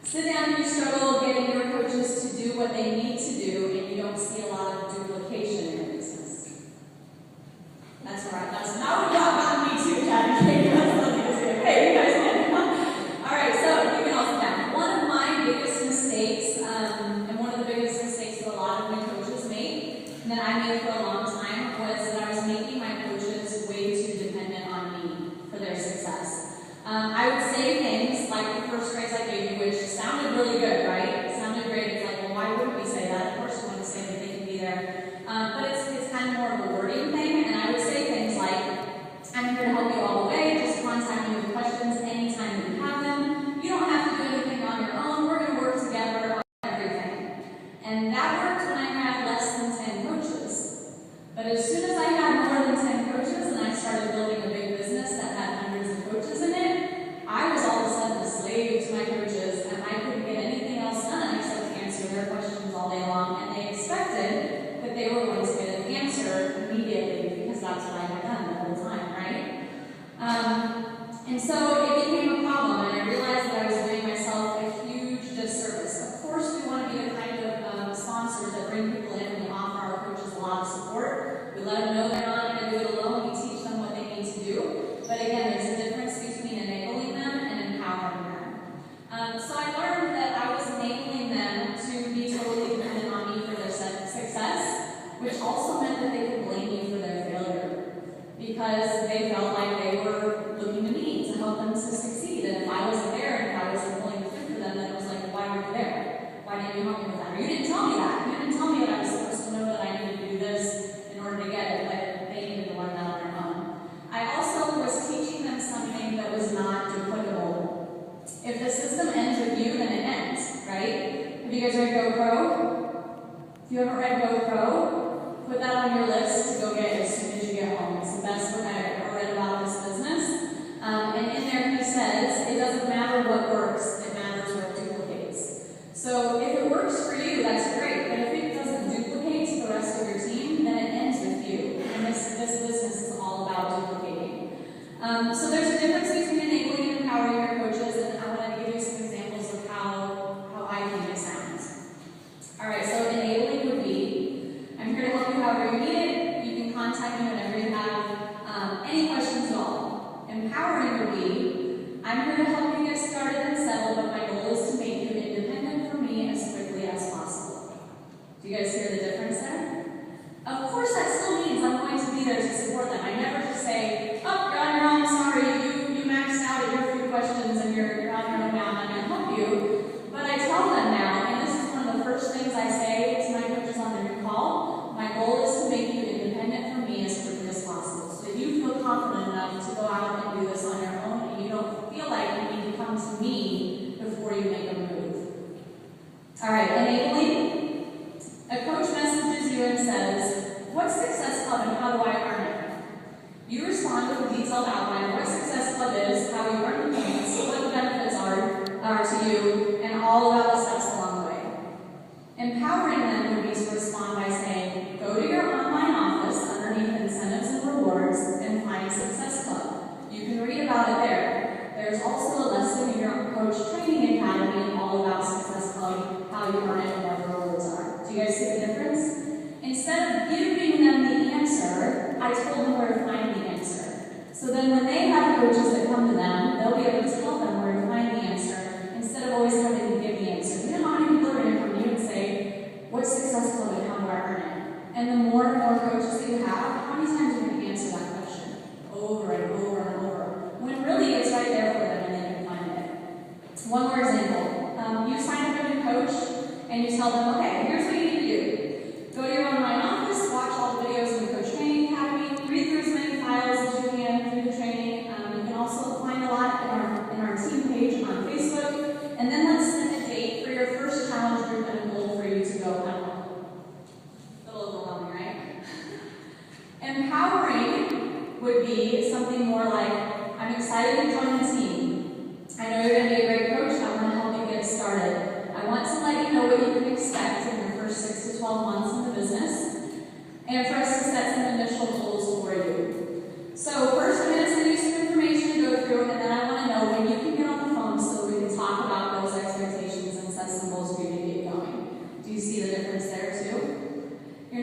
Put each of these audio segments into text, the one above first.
Sit down and you struggle getting your coaches to do what they need to do, and you don't see a lot of duplication in your business. That's right. That's not what y'all got me too, Kathy. That's nothing to say. Okay, you guys can. All right, so you can all sit down. One of my biggest mistakes, and one of the biggest mistakes that a lot of my coaches made, and that I made for a long time, was that I was making my coaches way too dependent on me for their success. I would say things like the first phrase I gave you, which sounded really good, right? It sounded great. It's like, well, why wouldn't we say that? Of course we want to say that they can be there. But it's kind of more of a wording thing, and I would say things like, I'm here to help you all the way. Just contact me with questions anytime that you have them. You don't have to do anything on your own. We're going to work together on everything. And that worked when I had less than 10 coaches. But as soon as I had more than 10 coaches and I started building a big business that had hundreds of coaches in it, I was all of a sudden a slave to my coaches, and I couldn't get anything else done except answer their questions all day long, and they expected that they were going to get an answer immediately because that's what I had done the whole time, right? And so it became a problem, and I realized that I was doing myself a huge disservice. Of course, we want to be the kind of sponsors that bring people in. We offer our coaches a lot of support. We let them know they're not going to do it alone. We teach them what they need to do. But again, there's a difference between enabling them and empowering them. So I learned that I was enabling them to be totally dependent on me for their success, which also meant that they could blame me for their failure because they felt like they were looking to me to help them to succeed. And if I wasn't there and if I wasn't pulling the food for them, then it was like, why weren't you there? Why didn't you help me with that? Or you didn't tell me that. You didn't tell me that I was supposed to know that I needed to do this in order to get it, but they needed to learn that on their own. I also was teaching them something that was not duplicable. If the system ends with you, then it ends, right? Have you guys read GoPro? If you haven't read GoPro, put that on your list to go get as soon as you get home. It's the best book I've ever read about this business. And in there he says, it doesn't matter what works, it matters what duplicates. So if it works for you, that's great. But if it doesn't duplicate to the rest of your team, then it ends with you. And this business is all about duplicating. So there's a difference between enabling and empowering your coaches, and I want to give you some examples of how I think it sounds. All right, so enabling would be, I'm here to help you however you need it. You can contact me whenever you have any questions at all. Empowering would be, I'm here to help you get started and settled, but my goal is to make you independent from me as quickly as possible. Do you guys hear the difference there? Of course, that still means I'm going to be there to support them. I never just say, oh, you're on your own, sorry, you maxed out at your few questions and you're on your own now, and I'm going to help you. But I tell them now, and this is one of the first things I say to my coaches on their call, my goal is to make you independent from me as quickly as possible, so that you feel confident enough to go out and do this on your own, and you don't feel like you need to come to me before you make a move. All right, enabling. A coach messages you and says, what's Success Club and how do I earn it? You respond with a detailed outline of what Success Club is, how you earn the points, what the benefits are to you, and all about the steps along the way. Empowering them would be to respond by saying, go to your online office underneath incentives and rewards and find Success Club. You can read about it there. There's also a lesson in your Coach Training Academy all about Success Club, how you earn it, and what the rewards are. Do you guys see the difference? Instead of giving them the answer, I told them where to find the answer. So then when they have coaches that come to them, they'll be able to tell them where to find the answer instead of always having to give the answer. You know how many people are going to come to you and say, what's Success Club and how do I earn it? And the more and more coaches that you have, how many times are you going to answer that question? Over and over and over. When really it's right there for them and they can find it. One more example. You sign up a new coach and you tell them, okay, here's what you need to do. Go to your online office, watch all the videos in the Coach Training Academy, read through as many files as you can through the training. You can also find a lot in our team page on Facebook. And then let's set a date for your first challenge group and a goal for you to go out. A little overwhelming, right? Empowering would be something more like, I'm excited to join the team. I know you're going to be a great coach. I want to help you get started. I want to let you know what you can expect in your first 6 to 12 months in the business, and for us to set some initial goals for you. So first I'm going to send you some information to go through, and then I want to know when you can get on the phone so we can talk about those expectations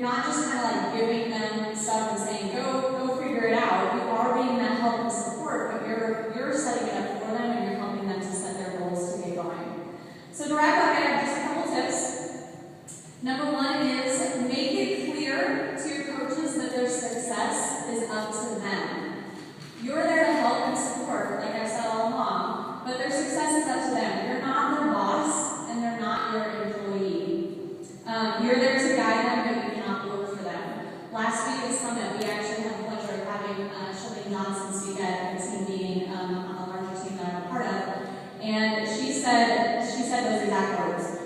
you're not just kind of like giving them stuff and saying, go figure it out. You are being that help and support, but you're setting it up for them and you're helping them to set their goals to get going. So to wrap up, I have just a couple tips. Number one is make it clear to your coaches that their success is up to them. You're there to help and support, like I've said all along, but their success is up to them. You're not their boss, and they're not your employee. You're there to guide them, but you cannot work for them. Last week at Summit, we actually had the pleasure of having Shelly Johnson speak at a team meeting on a larger team that I'm a part of, and she said those exact words.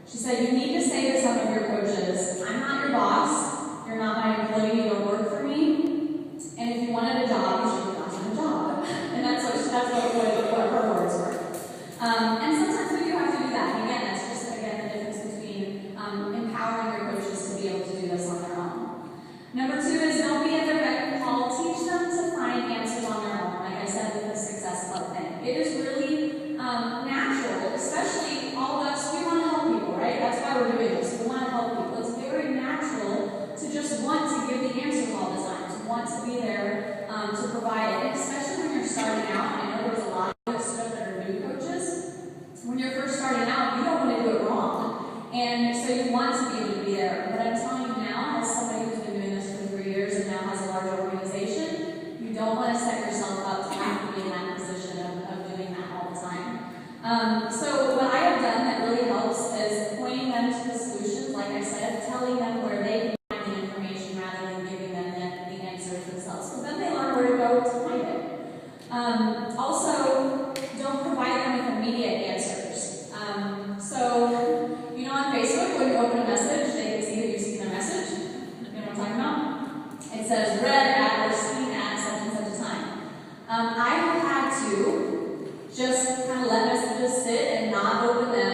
She said, you need to say to some of your coaches, I'm not your boss, you're not my employee, you don't work for me, and if you wanted a job, you should have gotten a job. And that's what her words were. And sometimes we do have to do that. And again, that's just, the difference between empowering your coaches to be able to do this on their own. Number two is don't be at their beck and call. Teach them to find answers on their own, like I said with the Success Club thing. It is really natural, especially all of us, we want to help people, right? That's why we're doing this. We want to help people. It's very natural to just want to give the answers all the time, to want to be there to provide it, especially when you're starting out. I know there's a lot of stuff that are new coaches. When you're first starting out, you don't want to do it wrong. And so you want to be able to be there. But I'm telling you now, as somebody who's been doing this for 3 years and now has a large organization, you don't want to set yourself up to have to be in that position of doing that all the time. So what I have done that really helps is pointing them to the solutions, like I said, telling them where